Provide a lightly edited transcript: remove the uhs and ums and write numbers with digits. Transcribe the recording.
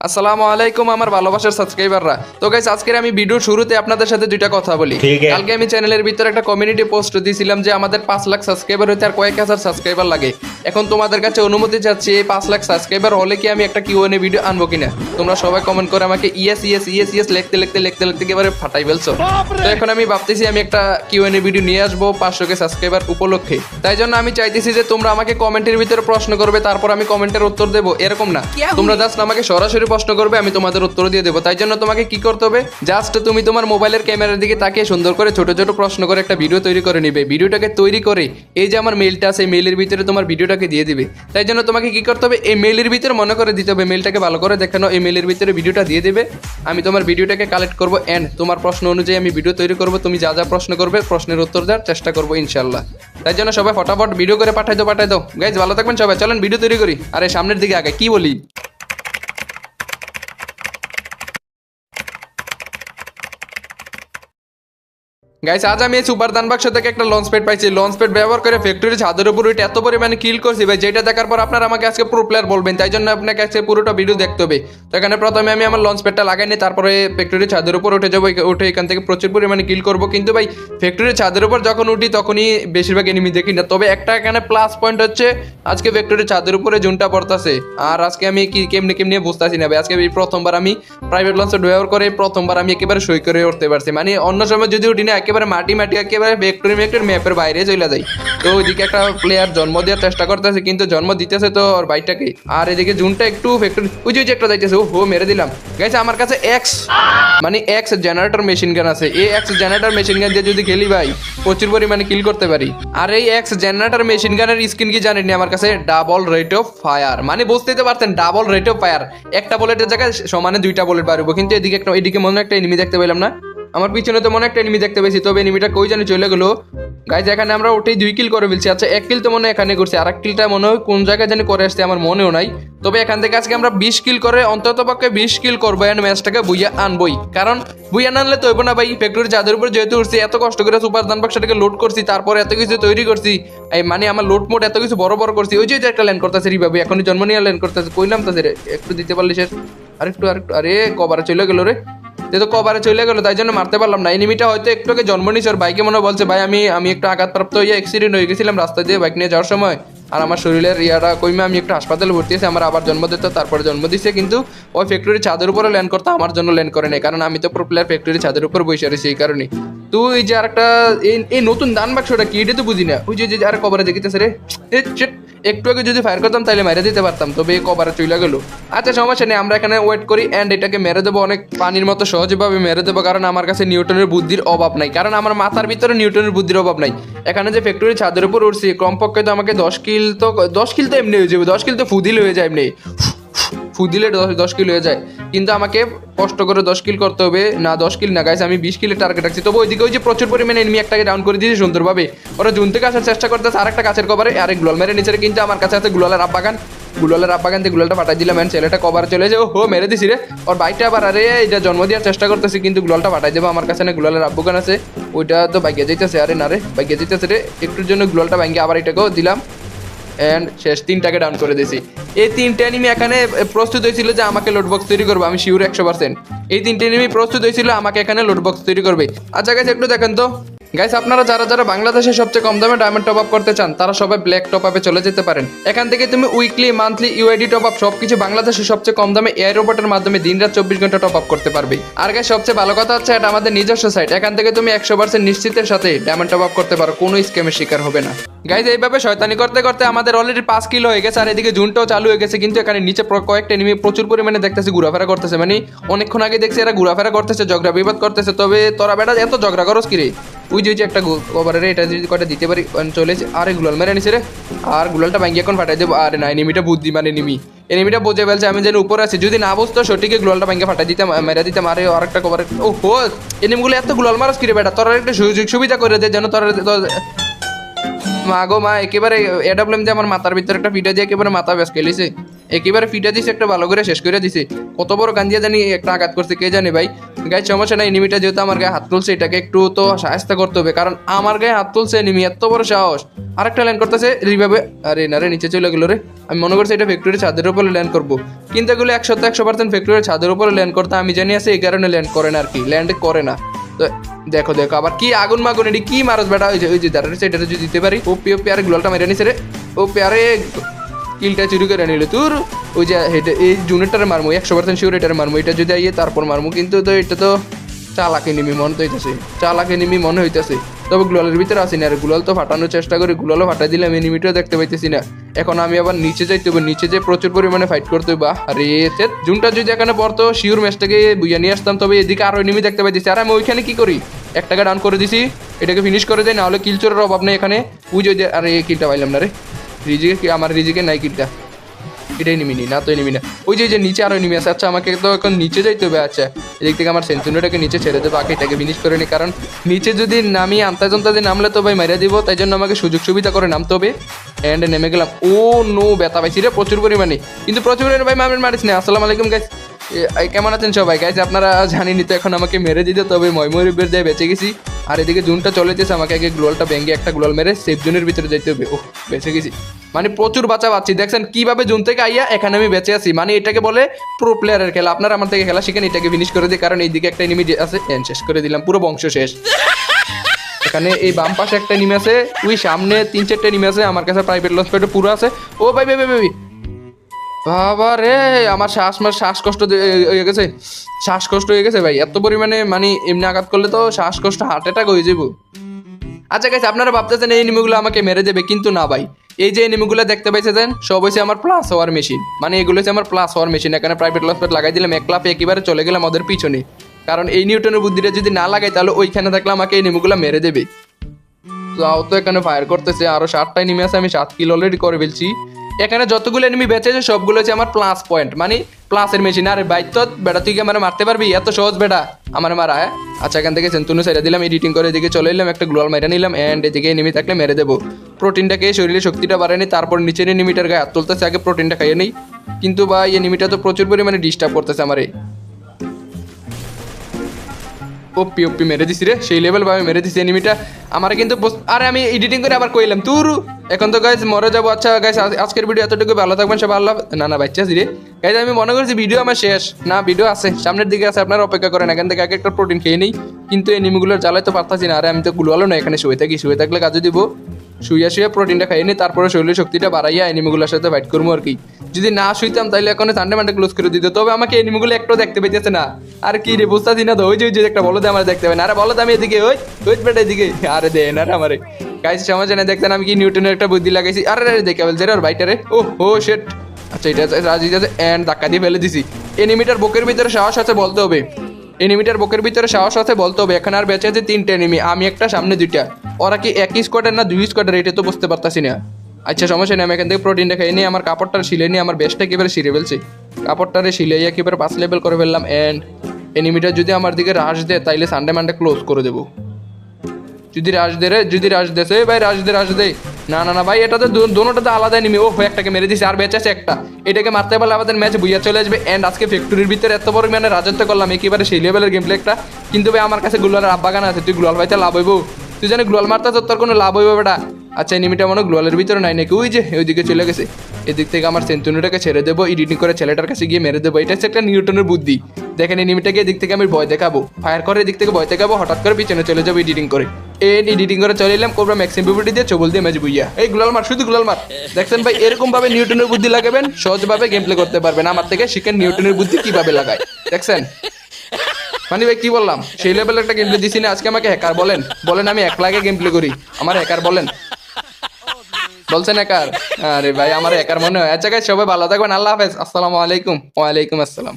আসসালামু আলাইকুম আমার ভালোবাসার সাবস্ক্রাইবাররা। তো গাইস আজকে আমি ভিডিওর শুরুতে আপনাদের সাথে দুইটা কথা বলি। কালকে আমি চ্যানেলের ভিতরে একটা কমিউনিটি পোস্ট দিয়েছিলাম যে আমাদের 5 লাখ সাবস্ক্রাইবার হইতে আর কয়েক হাজার সাবস্ক্রাইবার লাগে। এখন তোমাদের কাছে অনুমতি চাচ্ছি এই 5 লাখ সাবস্ক্রাইবার হলে কি আমি একটা কিউএনএ ভিডিও আনবো কিনা। তোমরা সবাই কমেন্ট করে আমাকে ইয়েস ইয়েস ইয়েস ইয়েস লিখতে একেবারে ফাটাই ফেলছো। তো এখন আমি ভাবতেছি আমি একটা কিউএনএ ভিডিও নিয়ে আসবো 500 কে সাবস্ক্রাইবার উপলক্ষে। তাই জন্য আমি চাইতেছি যে তোমরা আমাকে কমেন্টের ভিতরে প্রশ্ন করবে, তারপর আমি কমেন্টের উত্তর দেবো, এরকম না। তোমরা জাস্ট আমাকে সরাসরি প্রশ্ন করবে, আমি তোমাদের উত্তর দিয়ে দেবো। তাই জন্য তোমাকে কি করতে হবে, জাস্ট তুমি তোমার মোবাইলের ক্যামেরার দিকে তাকিয়ে সুন্দর করে ছোট ছোট প্রশ্ন করে একটা ভিডিও তৈরি করে নিবে। ভিডিওটাকে তৈরি করে এই যে আমার মেইলটা আছে, এই মেইলের ভিতরে তোমার ভিডিওটাকে দিয়ে দিবে। তাই জন্য তোমাকে কি করতে হবে, এই মেইলের ভিতরে মনে করে দিতে হবে, মেইলটাকে ভালো করে দেখানো, এই মেইলের ভিতরে ভিডিওটা দিয়ে দিবে। আমি তোমার ভিডিওটাকে কালেক্ট করবো এন্ড তোমার প্রশ্ন অনুযায়ী আমি ভিডিও তৈরি করবো। তুমি যা যা প্রশ্ন করবে প্রশ্নের উত্তর দেওয়ার চেষ্টা করবো ইনশাল্লাহ। তাই জন্য সবাই ফটাফট ভিডিও করে পাঠাই দাও গাইজ। ভালো থাকবেন সবাই, চলেন ভিডিও তৈরি করি। আরে সামনের দিকে আগে কি বলি। গাইস আজ আমি এই সুপার দান বাক্স থেকে একটা লঞ্চ প্যাড পাইছি। লঞ্চ প্যাড ব্যবহার করে ফ্যাক্টরি ছাদের উপর উঠে এত পরিমাণে কিল করছি ভাই, যেটা দেখার পর আপনারা আমাকে আজকে প্রো প্লেয়ার বলবেন। তাই জন্য আপনাকে আজকে পুরোটা ভিডিও দেখতে হবে। তো এখানে প্রথমে আমি আমার লঞ্চ প্যাডটা লাগাই নিই, তারপরে ফ্যাক্টরি ছাদের উপর উঠে যাবো। উঠে এখান থেকে প্রচুর পরিমাণে কিল করবো। কিন্তু ভাই ফ্যাক্টরি ছাদের উপর যখন উঠি তখনই বেশিরভাগ এনিমি দেখি না। তবে একটা এখানে প্লাস পয়েন্ট হচ্ছে আজকে ফ্যাক্টরি ছাদের উপরে জুনটা পড়তেছে। আর আজকে আমি কি কেমনি বুঝতেছি না ভাই। আজকে প্রথমবার আমি প্রাইভেট লঞ্চে ব্যবহার করে প্রথমবার আমি একেবারে সই করে উঠতে পারছি। মানে অন্য সময় যদি উঠি না একেবারে মাটি একেবারে ফ্যাক্টরি ম্যাপের বাইরে চলে যায়। তো ওইদিকে একটা প্লেয়ার জন্ম দেওয়ার চেষ্টা করতেছে, কিন্তু জন্ম দিতেছে তো ওর বাইকটাকে। আর এদিকে জুনটা একটু ফ্যাক্টরি ওই যে একটা যাইতেছে, ও মেরে দিলাম। গেছে আমার কাছে এক্স জেনারেটর মেশিন গান আছে। এই এক্স জেনারেটর মেশিন গান দিয়ে যদি খেলি ভাই প্রচুর পরিমাণে কিল করতে পারি। আর এই এক্স জেনারেটর মেশিন গানের স্কিন কি জানেননি, আমার কাছে ডাবল রেট অফ ফায়ার। মানে বুঝতেই তো পারতেন ডাবল রেট অফ ফায়ার, একটা বুলেটের জায়গায় সমানে 2টা বুলেট বাড়বো। কিন্তু এদিকে মনে একটা এনিমি দেখতে পেলাম না। আমার পিছনে তো মনে একটা এনিমি দেখতে পেয়েছি, তবে এনিমিটা কই জানি চলে গেলো। গাইজ এখানে আমরা ওঠেই 2 কিল করে ফেলছি। আচ্ছা 1 কিল তো মনে হয় এখানে করছি, আর 1 কিলটা মনে হয় কোন জায়গায় জানি করে আসছে, আমার মনেও নাই। তবে এখান থেকে আজকে আমরা 20 কিল করে অন্তত পক্ষে 20 কিল করবো এন্ড ম্যাচটাকে বুইয়া আনবই। কারণ বুইয়া না আনলে তো হইব না ভাই। ফ্যাক্টরি চাঁদের উপর যেহেতু উঠছি, এত কষ্ট করে সুপার দান বাক্সটাকে লোড করছি, তারপরে এত কিছু তৈরি করছি। এই মানে আমার লোড মোড এত কিছু বড় করছি। ওই যে একটা ল্যান্ড করতেছে রিভাবে, এখনই জন্ম নিয়ে ল্যান্ড করতেছে। কইলাম তো রে একটু দিতে পারলি শেষ। আরেকটু আরে কভারে চলে গেল রে, তো কভারে চলে গেলো, তাই জন্য মারতে পারলাম না। এনিমিটা হয়তো একটু আগে জন্ম নিয়েছে, ওর বাইকে মনে বলছে ভাই আমি একটু আঘাতপ্রাপ্ত হয়ে অ্যাক্সিডেন্ট হয়ে গেছিলাম রাস্তা দিয়ে বাইক নিয়ে যাওয়ার সময়। আর আমার শরীরের ইয়াটা কইমে আমি একটু হাসপাতালে ভর্তি আছি। আমার আবার জন্ম দিত, তারপরে জন্ম দিচ্ছে। কিন্তু ওই ফ্যাক্টরি ছাদের উপরে ল্যান্ড করতে আমার জন্য ল্যান্ড করে নেই, কারণ আমি তো প্রো প্লেয়ার ফ্যাক্টরি ছাদের উপর বসে রয়েছি এই কারণে। তো এই যে আরেকটা এই নতুন দান বাক্সটা কি, এটা তো বুঝি না। ওই যে আর কভারে দেখিতেছে রে, একটু আগে যদি ফায়ার করতাম তাহলে মেরে দিতে পারতাম, তবে কভারে চলে গেল। আচ্ছা সমস্যা নেই, আমরা এখানে ওয়েট করি এন্ড এটাকে মেরে দেবো অনেক পানির মতো সহজভাবে মেরে দেবো। কারণ আমার কাছে নিউটনের বুদ্ধির অভাব নাই, কারণ আমার মাথার ভিতরে নিউটনের বুদ্ধির অভাব নাই। এখানে যে ফ্যাক্টরি ছাদের উপর উঠছি, কমপক্ষে তো আমাকে 10 কিল তো এমনি হয়ে যাবে। 10 কিল তো ফুদিল হয়ে যায়, এমনি ফুদিলে 10 কিল হয়ে যায়। কিন্তু আমাকে কষ্ট করে 10 কিল করতে হবে না। 10 কিল না গাইস, আমি 20 কিলের টার্গেট রাখছি। তবে ওইদিকে ওই যে প্রচুর পরিমাণে এনিমি একটাকে ডাউন করে দিয়েছে সুন্দরভাবে। ওরা জুন থেকে আসার চেষ্টা করতেছে, আর একটা কাছের কভারে আরেক গ্লোয়াল মেরে নিচে। কিন্তু আমার কাছে আছে গ্লোয়ালের আব্বাগান থেকে গ্লোয়ালটা পাঠাই দিলাম এন্ড ছেলেটা কভারে চলে যায়। ও মেরে দিছি রে, ওর বাইকটা আবার আরে এটা জন্ম দেওয়ার চেষ্টা করতেছি, কিন্তু গ্লোয়ালটা পাঠাই দেবো। আমার কাছে না গ্লোয়ালের আব্বুগান আছে, ওইটা তো বাইকে যাইতেছে। আরে না রে, বাইকে যাইতেছে রে, একটুর জন্য গ্লোয়ালটা ভাঙিয়ে আবার এটাকেও দিলাম এন্ড শেষ 3টাকে ডাউন করে দিয়েছি। এই 3টে এনিমি এখানে প্রস্তুত হয়েছিল যে আমাকে লোডবক্স তৈরি করবে, আমি শিওর 100%। এই 3টে এনিমি প্রস্তুত হয়েছিল আমাকে এখানে লোডবক্স তৈরি করবে। আচ্ছা গাইস একটু দেখেন তো গাইস, আপনারা যারা বাংলাদেশে সবচেয়ে কম দামে ডায়মন্ড টপ আপ করতে চান তারা সবাই ব্ল্যাক টপ আপে চলে যেতে পারেন। এখান থেকে তুমি weekly, monthly, UID top up সবকিছু বাংলাদেশে সবচেয়ে কম দামে এয়ার রোবটের মাধ্যমে দিনরাত 24 ঘন্টা টপ আপ করতে পারবে। আর গাইস সবচেয়ে ভালো কথা হচ্ছে এটা আমাদের নিজস্ব সাইট। এখান থেকে তুমি 100% নিশ্চিতের সাথে ডায়মন্ড টপ আপ করতে পারো, কোনো স্ক্যামের শিকার হবে না। গাইস এইভাবে শয়তানি করতে করতে আমাদের অলরেডি 5 কিলো হয়ে গেছে, আর এদিকে জুনটাও চালু হয়ে গেছে। কিন্তু এখানে নিচে কয়েকটা এনিমি প্রচুর পরিমাণে দেখতেছি ঘোরাফেরা করতেছে। মানে অনেকক্ষণ আগে দেখছি এরা ঘোরাফেরা করতেছে, ঝগড়া বিবাদ করতেছে। তবে তোরা বেটা এত ঝগড়া করস কি রে? ওই যে একটা কভারে রে, এটা যদি কটা দিতে পারি চলেছে। আরে গুলাল মেরে নিছে রে, আর গুলালটা ভাঙিয়ে এখন ফাটাই দেবো। আরে না, এনিমিটা বুদ্ধিমান এনিমিটা বুঝে ফেলছে আমি যেন উপরে আছি। যদি না বুঝতো সঠিক গ্লোয়ালটা ভাঙিয়ে ফাটাই দিতাম, মেরে দিতাম। আরে আরেকটা কভারে, ও হো এনিমিগুলো এত গুলাল মারস কি রে বেটা? তোরা একটা সুযোগ সুবিধা করে দে যেন তোরা মা গো মা, একেবারে এডাব্লিউএম দিয়ে আমার মাথার ভিতরে একটা পিঠা দিয়ে একেবারে মাথা বেশ খেলিছে। একেবারে ফিটা দিছে একটা ভালো করে শেষ করে দিছে। কত বড় গাঞ্জিয়া জানি একটা আঘাত করছে কে জানে ভাই। গাইজ সমস্যা নাই, এনিমিটা যেহেতু আমার গায়ে হাত তুলছে এটাকে একটু তো সাহায্য করতে হবে, কারণ আমার গায়ে হাত তুলছে এনিমি, এত বড় সাহস। আরেকটা ল্যান্ড করতেছে রিভাবে, আরে না রে নিচে চলে গেল রে। আমি মনে করছি এটা ফ্যাক্টরি ছাদের উপরে ল্যান্ড করবো, কিন্তু এগুলো 100% ফ্যাক্টরি ছাদের উপরে ল্যান্ড করতে আমি জানি আছে, এই কারণে ল্যান্ড করে না আর কি, ল্যান্ড করে না। তো দেখো দেখো আবার কি আগুন মাগুন, এটি কি মারস বেটা, ওই যে দাঁড়াচ্ছে এটা যদি দিতে পারি। ওপি ওপি আরে গ্লোয়ালটা মেরে নিছে রে, ওপি আরে কিলটা চুরি করে নিল তোর। ওই যে এই জুনেরটারে মারমু 100% শিওর, এটারে মারমু, এটা যদি আইয়ে তারপর মারমু, কিন্তু তো এটা তো চালাক এনিমি মনে তো হইতেছে, চালাক এনিমি মনে হইতেছে। তবে গ্লোয়ালের ভিতরে আসি না, আর গ্লোয়াল তো ফাটানোর চেষ্টা করি, গ্লোয়ালও ফাটাই দিলাম, এনিমিটাও দেখতে পাইতেছি না। এখন আমি আবার নিচে যাইতে হবে, নিচে যে প্রচুর পরিমাণে ফাইট করতে হবে। আরে জুনটা যদি এখানে পড়তো শিওর ম্যাচটাকে বুঝিয়ে নিয়ে আসতাম, তবে এদিকে আরো এনিমি দেখতে পাইতেছি। আর আমি ওইখানে কি করি, একটাকে ডাউন করে দিছি, এটাকে ফিনিশ করে দেয়, না হলে কিল চোরের অভাব নেই এখানে। বুঝে আরে কিলটা পাইলাম না রে, রিজিকে আমার রিজিকে নাই কিলটা, এটাই নিমি না তো নিমি না। ওই যে নিচে আরো নিমি আছে। আচ্ছা আমাকে তো এখন নিচে যাইতে হবে। আচ্ছা এদিক থেকে আমার সেঞ্চুরিটাকে নিচে ছেড়ে দেবো, আগে এটাকে ফিনিশ করে নি, কারণ নিচে যদি নামি আন্তাজন্তাজে নামলে তো ভাই মেরে দিব, তাই জন্য আমাকে সুযোগ সুবিধা করে নামতে হবে। অ্যান্ড নেমে গেলাম। ও নো, ব্যথা পাইছি রে প্রচুর পরিমাণে, কিন্তু প্রচুর পরিমাণে ভাই মারিস না। আসসালামু আলাইকুম গাইস, কেমন আছেন সবাই? গাইস আপনারা জানিনি তো এখন আমাকে মেরে দিতে, তবে ময়ময়ূরের দিয়ে বেঁচে গেছি। আর এদিকে জুনটা চলে যেতেছে, আমাকে আগে গ্লোয়ালটা ভেঙে একটা গ্লোয়াল মেরে সেফ জোনের ভিতরে যেতে হবে। ও বেঁচে গেছি, মানে প্রচুর বাঁচা পাচ্ছি। দেখছেন কিভাবে জুন থেকে আইয়া এখানে আমি বেঁচে আছি, মানে এটাকে বলে প্রো প্লেয়ারের খেলা। আপনারা আমার থেকে খেলা শিখেন, এটাকে ফিনিশ করে দিই, কারণ এইদিকে একটা এনিমি আছে, শেষ করে দিলাম, পুরো বংশ শেষ। এখানে এই বাম পাশে একটা এনিমি আছে, ওই সামনে 3-4টা এনিমি আছে, আমার কাছে প্রাইভেট লঞ্চ প্যাডও পুরো আছে। ও ভাই ভাই ভাই ভাই বাবা রে, আমার শ্বাসকষ্ট হয়ে গেছে, শ্বাসকষ্ট হয়ে গেছে ভাই, এত পরিমাণে মানে এমনি আঘাত করলে তো শ্বাসকষ্ট, হার্ট অ্যাটাক হয়ে যাবো। আচ্ছা গাইস আপনারা ভাবতেছেন এই এনিমিগুলো আমাকে মেরে দেবে, কিন্তু না ভাই, এই যে এনিমিগুলো দেখতে পাইছেন সব হচ্ছে আমার প্লাস হওয়ার মেশিন, মানে এগুলো হচ্ছে আমার প্লাস হওয়ার মেশিন। এখানে প্রাইভেট লঞ্চ প্যাড লাগাই দিলাম, একলাপে একেবারে চলে গেলাম ওদের পিছনে, কারণ এই নিউটনের বুদ্ধিটা যদি না লাগাই তাহলে ওইখানে থাকলে আমাকে এনিমিগুলো মেরে দেবে। তাও তো এখানে ফায়ার করতেছে, আরো 7টা এনিমি আছে, আমি 7 কিল অলরেডি করে ফেলছি। এখানে যতগুলো এনিমি বেঁচে আছে সবগুলো হচ্ছে আমার প্লাস পয়েন্ট, মানে প্লাসের মেশিন। আরে ভাই তো বেটা তুই কি আমার মারতে পারবি? এত সহজ বেটা আমার মারা। হ্যাঁ আচ্ছা, এখান থেকে সেন্তুনু সাইডা দিলাম, এডিটিং করে এদিকে চলে এলাম, একটা গ্লোয়াল মেরে নিলাম, অ্যান্ড এদিকে এনিমি থাকলে মেরে দেবো। প্রোটিনটাকে শরীরে শক্তিটা বাড়ায়নি, তারপর নিচের এনিমিটার গায়ে হাত তুলতেছে, আগে প্রোটিনটা খাইয়ে নেই। কিন্তু ভাই এনিমিটা তো প্রচুর পরিমাণে ডিস্টার্ব করতেছে আমার। ওপি ওপি মেরে দিছি রে, সেই লেভেল ভাবে মেরে দিছি এনিমিটা আমার কিন্তু। আরে আমি এডিটিং করে আবার কইলাম তুরু, এখন তো গাইজ মরে যাবো। আচ্ছা গাইজ আজকের ভিডিও এতটুকু, ভালো থাকবেন সবাই, আল্লাহ। না বাচ্চা রে গাইজ, আমি মনে করছি ভিডিও আমার শেষ না, ভিডিও আছে সামনের দিকে আছে, আপনারা অপেক্ষা করেন, এখান থেকে আগে একটা প্রোটিন খেয়ে নেই। কিন্তু এনিমিগুলোর জ্বালাই তো পারতাছি না। আরে আমি তো গুলো না, এখানে শুয়ে থাকি, শুয়ে থাকলে কাজে দিব, শুয়ে প্রোটিনটা খাইয়ে নিই, তারপরে শরীরের শক্তিটা বাড়াইয়া এনিমিগুলোর সাথে ফাইট করবো আর কি। যদি না শুইতাম তাহলে এখন সানডে মানডে ক্লোজ করে দিত, তবে আমাকে এনিমিগুলো একটু দেখতে পেতেছে না। আর কি রে বুঝতেছি না তো, ওই যে একটা বলদ আমার দেখতে পাই না। আরে বলদ আমি এদিকে, ওই বেটা এদিকে, আরে দে না রে আমারে গাইস সমাজে না দেখতেন আমি কি নিউটনের একটা বুদ্ধি লাগাইছি। আরে দেখে বলছে রে ওর বাইটারে, ও শেট। আচ্ছা এটা রাজি আছে, এন্ড ধাক্কা দিয়ে ফেলে দিছি। এনিমিটার বুকের ভিতরে সাহস আছে বলতে হবে, এনিমিটার বুকের ভিতরে সাহস আছে বলতে হবে। এখানে আর বেঁচে আছে 3টে এনিমি, আমি একটা, সামনে 2টা। ওরা কি একই স্কোয়াডের না 2 স্কোয়াডের, এটা তো বুঝতে পারতাছি না। আচ্ছা সমস্যা নেই, আমি এখান থেকে প্রোটিনটা খেয়ে নিই, আমার কাপড়টা শিলে নিই, আমার বেস্টটা একেবারে শিরে ফেলছি, কাপড়টারে শিলে একেবারে 5 লেভেল করে ফেললাম। অ্যান্ড এনিমিটা যদি আমার দিকে রাশ দেয় তাইলে সানডে মানডে ক্লোজ করে দেবো। যদি রাশ দেছে ভাই, রাশ দে। না ভাই, এটা তো দোনোটাতে আলাদা এনিমি। ও একটাকে মেরে দিছে, আর বেঁচে আছে একটা, এটাকে মারতে পারলে আমাদের ম্যাচ বুইয়া চলে আসবে। অ্যান্ড আজকে ফ্যাক্টরির ভিতরে এত বড় মানে রাজত্ব করলাম, একেবারে সেই লেভেলের গেম প্লে একটা। কিন্তু ভাই আমার কাছে গ্লোয়ালের আব্বাগান আছে, তুই গ্লোয়াল ভাইতে লাভ হইব? তুই জানি গ্লোয়াল মারতে তোর কোনো লাভ হইব বেটা? আচ্ছা এনিমিটা মনে গ্লোয়ালের ভিতরে নাই নাকি, ওই যে ওইদিকে চলে গেছে। এদিক থেকে আমার সেন্তুনিটাকে ছেড়ে দেবো, এডিটিং করে ছেলেটার কাছে গিয়ে মেরে দেবো। এটা হচ্ছে একটা নিউটনের বুদ্ধি। দেখেন এনিমিটাকে এদিক থেকে আমি ভয় দেখাবো, ফায়ার করে এদিক থেকে ভয় দেখাবো, হঠাৎ করে পিছনে চলে যাবো এডিটিং করে। এডিটিং করে চলে এলাম, করবো ম্যাক্সিমাম পিপিটি দিয়ে, চবল দিয়ে ম্যাচ বুইয়া। এই গ্লোয়াল মার, শুধু গ্লোয়াল মার। দেখছেন ভাই এরকম ভাবে নিউটনের বুদ্ধি লাগাবেন, সহজভাবে গেম প্লে করতে পারবেন। আমার থেকে শিখেন নিউটনের বুদ্ধি কিভাবে লাগায়। দেখছেন মানে ভাই কি বললাম, সেই লেভেলের একটা গেম প্লে দিছি না। আজকে আমাকে হ্যাকার বলেন আমি এক লাগে গেম প্লে করি, আমার হ্যাকার বলছেন হ্যাকার? আরে ভাই আমার হ্যাকার মনে হয়। আচ্ছা গাইস সবাই ভালো থাকবেন, আল্লাহ হাফেজ, আসসালামু আলাইকুম। ওয়ালাইকুম আসসালাম।